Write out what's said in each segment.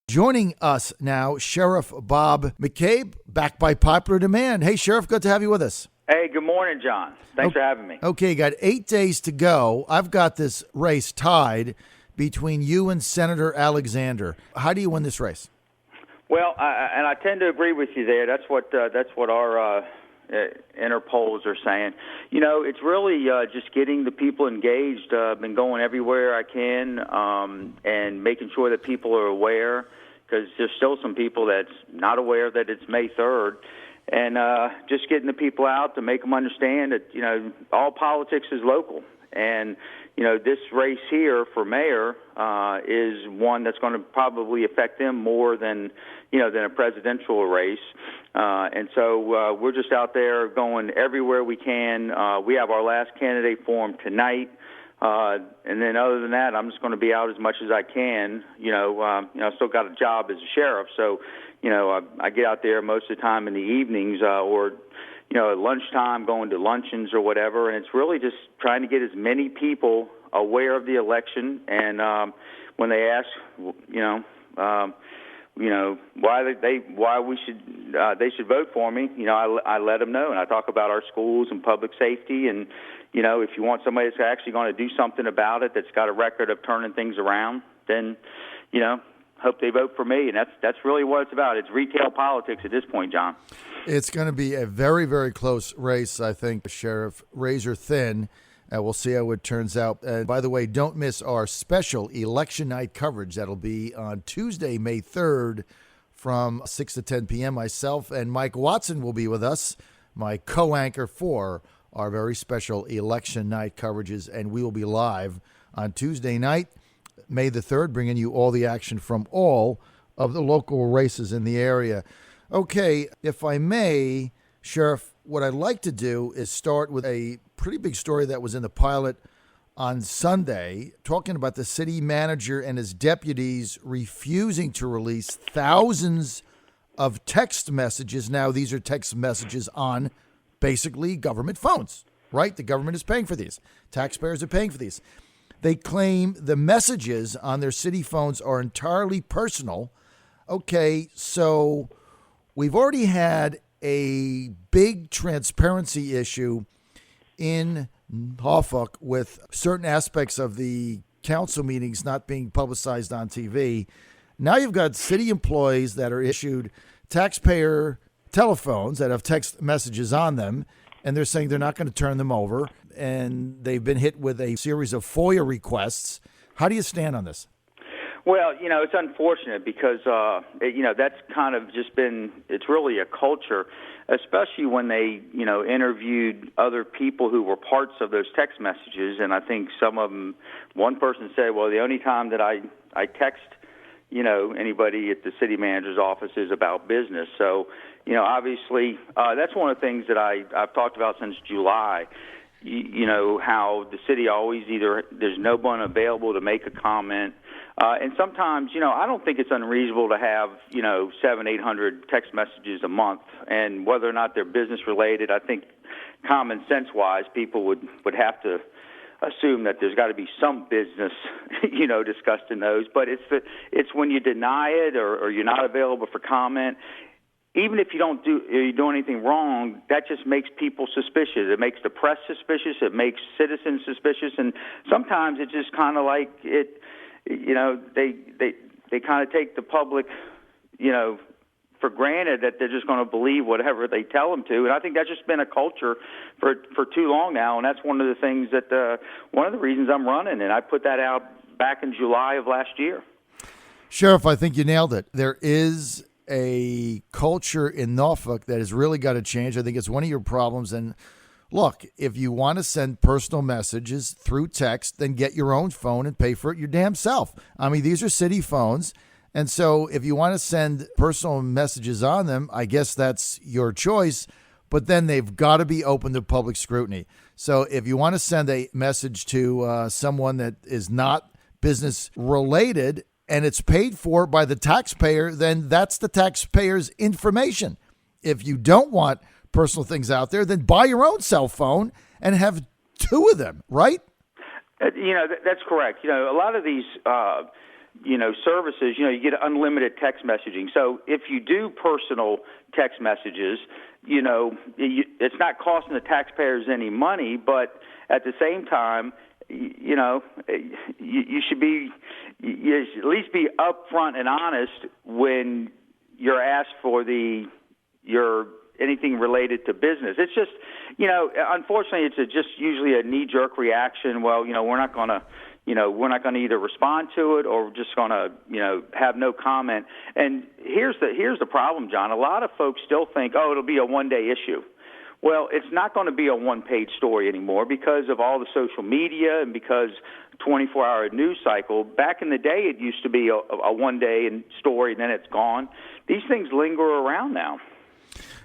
Joining us now, Sheriff Bob McCabe, back by popular demand. Hey, Sheriff, good to have you with us. Hey, good morning, John. Thanks for having me. Okay, got 8 days to go. I've got this race tied between you and Senator Alexander. How do you win this race? Well, I tend to agree with you there. That's what our inner polls are saying. You know, it's really just getting the people engaged. I've been going everywhere I can and making sure that people are aware, because there's still some people that's not aware that it's May 3rd. And just getting the people out to make them understand that, you know, all politics is local. And, you know, this race here for mayor is one that's going to probably affect them more than a presidential race. And so we're just out there going everywhere we can. We have our last candidate forum tonight. And then other than that, I'm just going to be out as much as I can. I still got a job as a sheriff, so, I get out there most of the time in the evenings or, at lunchtime, going to luncheons or whatever. And it's really just trying to get as many people aware of the election. And when they ask, why they should vote for me, I let them know, and I talk about our schools and public safety. And if you want somebody that's actually going to do something about it, that's got a record of turning things around, then hope they vote for me. And that's really what it's about. It's retail politics at this point, John. It's going to be a very, very close race, I think, Sheriff, razor thin. We'll see how it turns out. By the way, don't miss our special election night coverage. That'll be on Tuesday, May 3rd from 6 to 10 p.m. Myself and Mike Watson will be with us, my co-anchor for our very special election night coverages, and we will be live on Tuesday night, May the 3rd, bringing you all the action from all of the local races in the area. Okay, if I may, Sheriff, what I'd like to do is start with a pretty big story that was in the Pilot on Sunday, talking about the city manager and his deputies refusing to release thousands of text messages. Now, these are text messages on basically government phones, right? The government is paying for these. Taxpayers are paying for these. They claim the messages on their city phones are entirely personal. Okay, so we've already had a big transparency issue in Norfolk with certain aspects of the council meetings not being publicized on TV. Now you've got city employees that are issued taxpayer telephones that have text messages on them, and they're saying they're not going to turn them over, and they've been hit with a series of FOIA requests. How do you stand on this? Well, it's unfortunate because, that's kind of just been, it's really a culture, especially when they, interviewed other people who were parts of those text messages. And I think some of them, one person said, well, the only time that I text, anybody at the city manager's office is about business. So, obviously, that's one of the things that I've talked about since July. How the city always either there's no one available to make a comment. And sometimes, I don't think it's unreasonable to have, 700-800 text messages a month. And whether or not they're business related, I think common sense wise, people would have to assume that there's got to be some business, discussed in those. But it's when you deny it or you're not available for comment. Even if you do anything wrong, that just makes people suspicious. It makes the press suspicious. It makes citizens suspicious. And sometimes it's just kind of like it. They kind of take the public, for granted that they're just going to believe whatever they tell them to. And I think that's just been a culture for too long now. And that's one of the things that one of the reasons I'm running. And I put that out back in July of last year. Sheriff, I think you nailed it. There is a culture in Norfolk that has really got to change. I think it's one of your problems. And look, if you want to send personal messages through text, then get your own phone and pay for it your damn self. I mean, these are city phones. And so if you want to send personal messages on them, I guess that's your choice. But then they've got to be open to public scrutiny. So if you want to send a message to someone that is not business related and it's paid for by the taxpayer, then that's the taxpayer's information. If you don't want personal things out there, then buy your own cell phone and have two of them, right? That's correct. A lot of these services, you get unlimited text messaging. So if you do personal text messages, it's not costing the taxpayers any money, but at the same time, you should at least be upfront and honest when you're asked for your anything related to business. It's just, unfortunately, it's just usually a knee-jerk reaction. Well, we're not going to. We're not going to either respond to it or we're just going to, have no comment. And here's the problem, John. A lot of folks still think, it'll be a one-day issue. Well, it's not going to be a one-page story anymore because of all the social media and because 24-hour news cycle. Back in the day, it used to be a one-day story and then it's gone. These things linger around now.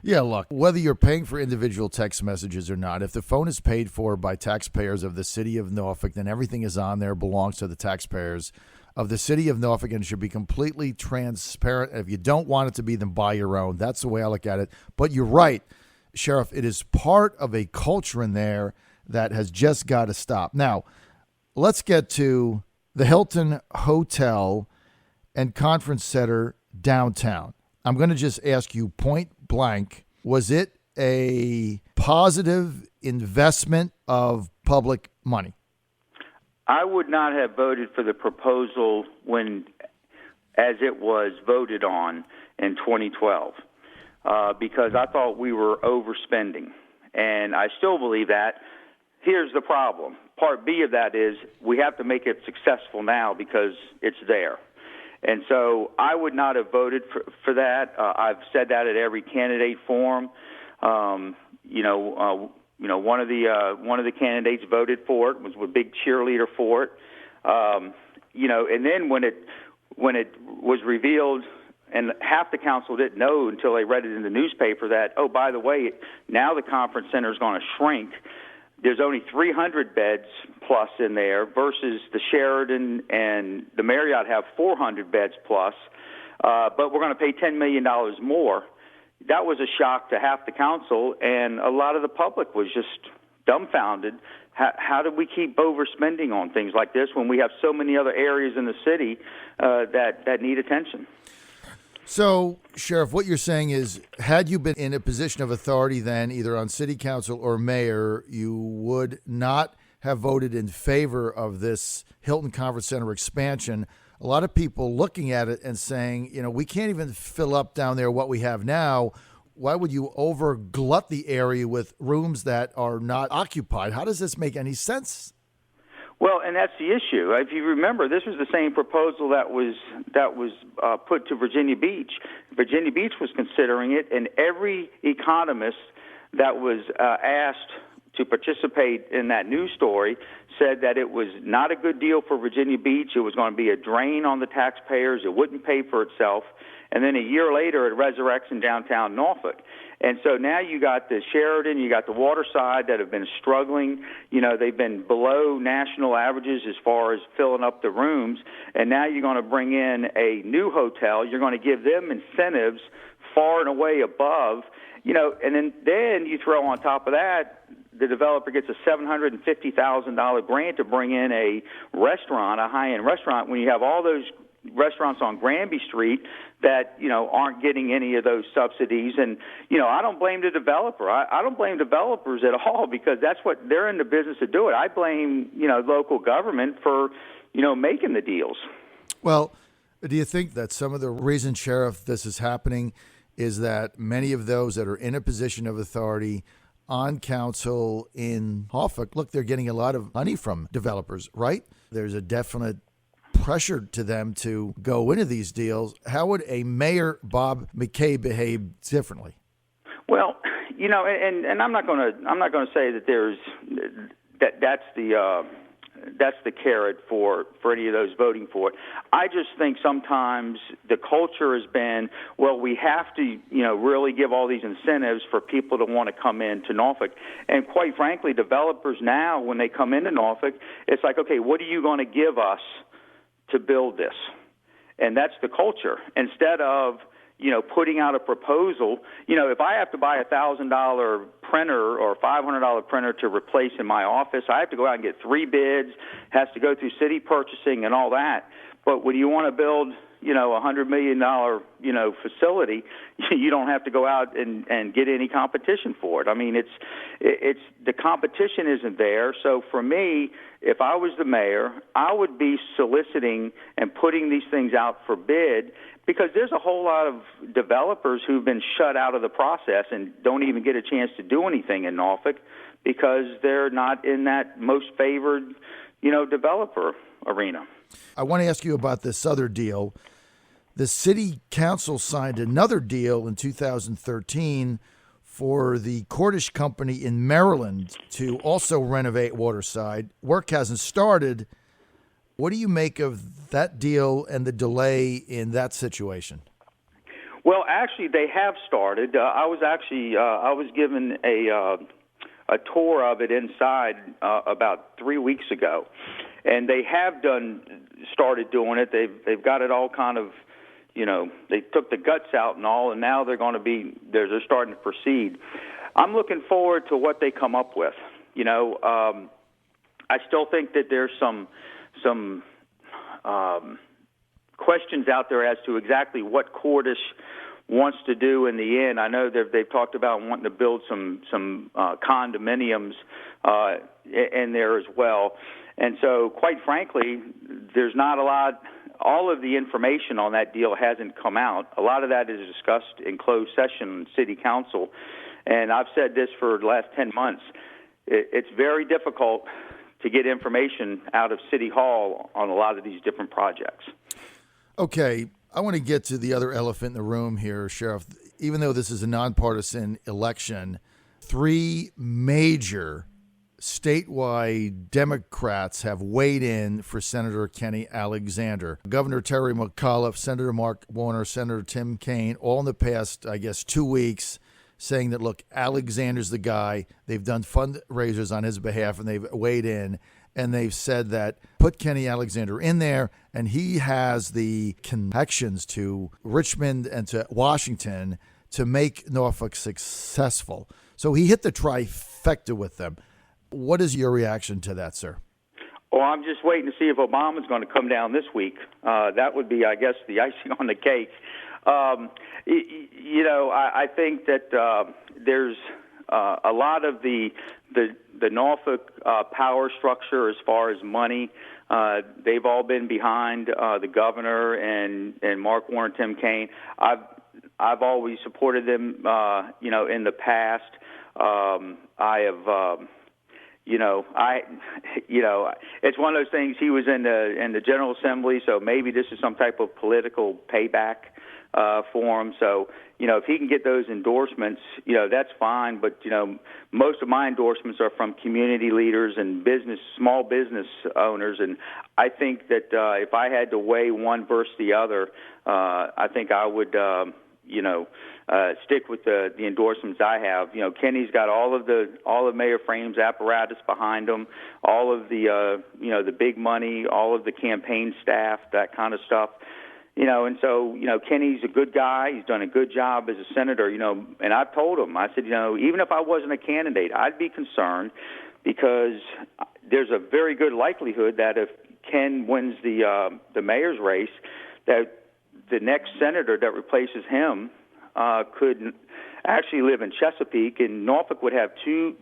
Yeah, look, whether you're paying for individual text messages or not, if the phone is paid for by taxpayers of the city of Norfolk, then everything is on there belongs to the taxpayers of the city of Norfolk and should be completely transparent. If you don't want it to be, then buy your own. That's the way I look at it. But you're right, Sheriff, it is part of a culture in there that has just got to stop. Now, let's get to the Hilton Hotel and Conference Center downtown. I'm going to just ask you point blank, was it a positive investment of public money? I would not have voted for the proposal as it was voted on in 2012 because I thought we were overspending, and I still believe that. Here's the problem. Part B of that is we have to make it successful now because it's there. And so I would not have voted for that. I've said that at every candidate forum. One of the candidates voted for it, was a big cheerleader for it. And then when it was revealed, and half the council didn't know until they read it in the newspaper that, by the way, now the conference center is going to shrink. There's only 300 beds plus in there versus the Sheraton and the Marriott have 400 beds plus, but we're going to pay $10 million more. That was a shock to half the council, and a lot of the public was just dumbfounded. How do we keep overspending on things like this when we have so many other areas in the city that need attention? So, Sheriff, what you're saying is, had you been in a position of authority then, either on city council or mayor, you would not have voted in favor of this Hilton Conference Center expansion. A lot of people looking at it and saying, we can't even fill up down there what we have now. Why would you overglut the area with rooms that are not occupied? How does this make any sense? Well, and that's the issue. If you remember, this was the same proposal that was put to Virginia Beach. Virginia Beach was considering it, and every economist that was asked to participate in that news story said that it was not a good deal for Virginia Beach. It was going to be a drain on the taxpayers. It wouldn't pay for itself. And then a year later, it resurrects in downtown Norfolk. And so now you got the Sheraton, you got the Waterside that have been struggling. They've been below national averages as far as filling up the rooms. And now you're going to bring in a new hotel. You're going to give them incentives far and away above. And then you throw on top of that, the developer gets a $750,000 grant to bring in a restaurant, a high-end restaurant, when you have all those restaurants on Granby Street that, aren't getting any of those subsidies. And, I don't blame the developer. I don't blame developers at all because that's what they're in the business to do it. I blame, local government for, making the deals. Well, do you think that some of the reason, Sheriff, this is happening is that many of those that are in a position of authority on council in Norfolk, look, they're getting a lot of money from developers, right? There's a definite pressure to them to go into these deals. How would a Mayor Bob McCabe behave differently? Well, and I'm not going to say that that's the carrot for any of those voting for it. I just think sometimes the culture has been, well, we have to, really give all these incentives for people to want to come into Norfolk. And quite frankly, developers now, when they come into Norfolk, it's like, okay, what are you going to give us to build this? And that's the culture. Instead of, putting out a proposal, if I have to buy a $1,000 printer or $500 printer to replace in my office, I have to go out and get 3 bids, has to go through city purchasing and all that. But when you want to build, $100 million, facility, you don't have to go out and get any competition for it. I mean, it's the competition isn't there. So for me, if I was the mayor, I would be soliciting and putting these things out for bid, because there's a whole lot of developers who've been shut out of the process and don't even get a chance to do anything in Norfolk because they're not in that most favored, developer arena. I want to ask you about this other deal. The city council signed another deal in 2013 for the Cordish Company in Maryland to also renovate Waterside. Work hasn't started. What do you make of that deal and the delay in that situation? Well, actually, they have started. I was given a tour of it inside about 3 weeks ago, and they have started doing it. They've got it all kind of, they took the guts out and all, and now they're starting to proceed. I'm looking forward to what they come up with. I still think that there's some questions out there as to exactly what Cordish wants to do in the end. I know they've talked about wanting to build some condominiums in there as well. And so, quite frankly, there's not a lot. All of the information on that deal hasn't come out. A lot of that is discussed in closed session in City Council. And I've said this for the last 10 months. It's very difficult to get information out of City Hall on a lot of these different projects. Okay, I want to get to the other elephant in the room here, Sheriff. Even though this is a nonpartisan election, 3 major statewide Democrats have weighed in for Senator Kenny Alexander. Governor Terry McAuliffe, Senator Mark Warner, Senator Tim Kaine, all in the past, 2 weeks, saying that, look, Alexander's the guy. They've done fundraisers on his behalf, and they've weighed in, and they've said that put Kenny Alexander in there, and he has the connections to Richmond and to Washington to make Norfolk successful. So he hit the trifecta with them. What is your reaction to that, sir? Well, I'm just waiting to see if Obama's going to come down this week. That would be, I guess, the icing on the cake. I think that there's a lot of the Norfolk power structure as far as money. They've all been behind the governor and Mark Warner, Tim Kaine. I've always supported them, in the past. It's one of those things. He was in the General Assembly, so maybe this is some type of political payback for him. So, if he can get those endorsements, that's fine. But, most of my endorsements are from community leaders and small business owners. And I think that if I had to weigh one versus the other, I think I would, stick with the endorsements I have. Kenny's got all of Mayor Frame's apparatus behind him, all of the big money, all of the campaign staff, that kind of stuff. And so, Kenny's a good guy. He's done a good job as a senator, and I've told him, I said, even if I wasn't a candidate, I'd be concerned because there's a very good likelihood that if Ken wins the mayor's race, that the next senator that replaces him could actually live in Chesapeake, and Norfolk would have two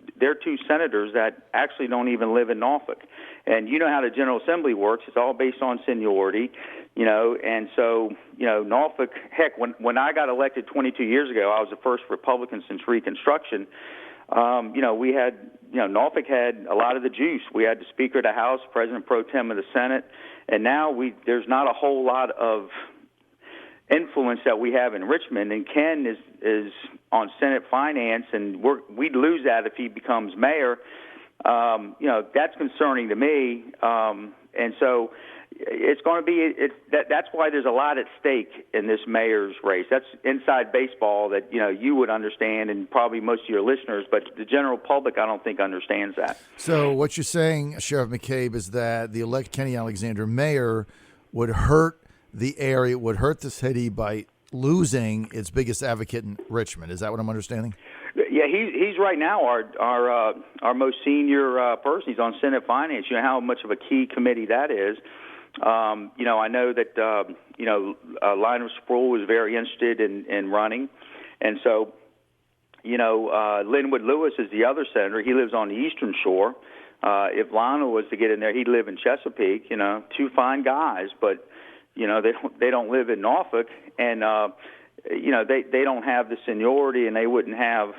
senators that actually don't even live in Norfolk. And you know how the General Assembly works. It's all based on seniority, and so, Norfolk, heck, when I got elected 22 years ago, I was the first Republican since Reconstruction. We had, Norfolk had a lot of the juice. We had the Speaker of the House, President Pro Tem of the Senate, and now there's not a whole lot of influence that we have in Richmond, and Ken is on Senate Finance, and we'd lose that if he becomes mayor. That's concerning to me, and so it's going to be that's why there's a lot at stake in this mayor's race. That's inside baseball that you would understand, and probably most of your listeners, but the general public I don't think understands that. So what you're saying, Sheriff McCabe, is that the elect Kenny Alexander mayor would hurt the area, would hurt the city by losing its biggest advocate in Richmond. Is that what I'm understanding? Yeah, he's right now our most senior person. He's on Senate Finance. You know how much of a key committee that is. I know that Lionel Sproul was very interested in running, and so Linwood Lewis is the other senator. He lives on the Eastern Shore. If Lionel was to get in there, he'd live in Chesapeake. Two fine guys, but they don't live in Norfolk, and they don't have the seniority, and they wouldn't have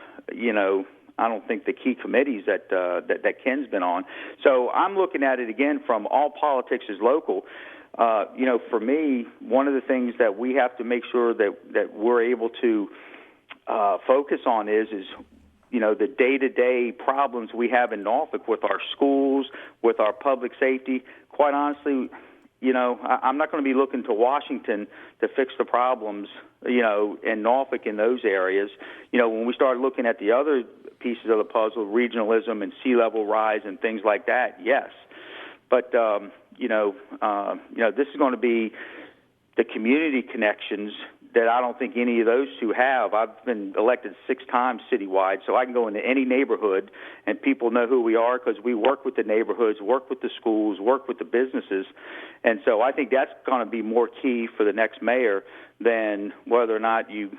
I don't think the key committees that Ken's been on. So I'm looking at it again from all politics is local. For me, one of the things that we have to make sure that we're able to focus on is the day-to-day problems we have in Norfolk with our schools, with our public safety. Quite honestly, I'm not going to be looking to Washington to fix the problems, in Norfolk in those areas. When we start looking at the other pieces of the puzzle, regionalism and sea level rise and things like that, yes. But, this is going to be the community connections that I don't think any of those two have. I've been elected 6 times citywide, so I can go into any neighborhood and people know who we are because we work with the neighborhoods, work with the schools, work with the businesses. And so I think that's going to be more key for the next mayor than whether or not you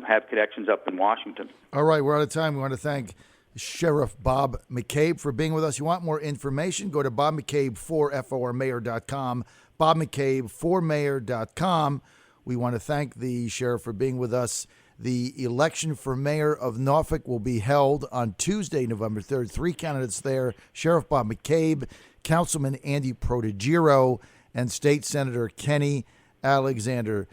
have connections up in Washington. All right, we're out of time. We want to thank Sheriff Bob McCabe for being with us. You want more information? Go to BobMcCabe4FORmayor.com, BobMcCabe4mayor.com. We want to thank the sheriff for being with us. The election for mayor of Norfolk will be held on Tuesday, November 3rd. 3 candidates there: Sheriff Bob McCabe, Councilman Andy Prodigiro, and State Senator Kenny Alexander.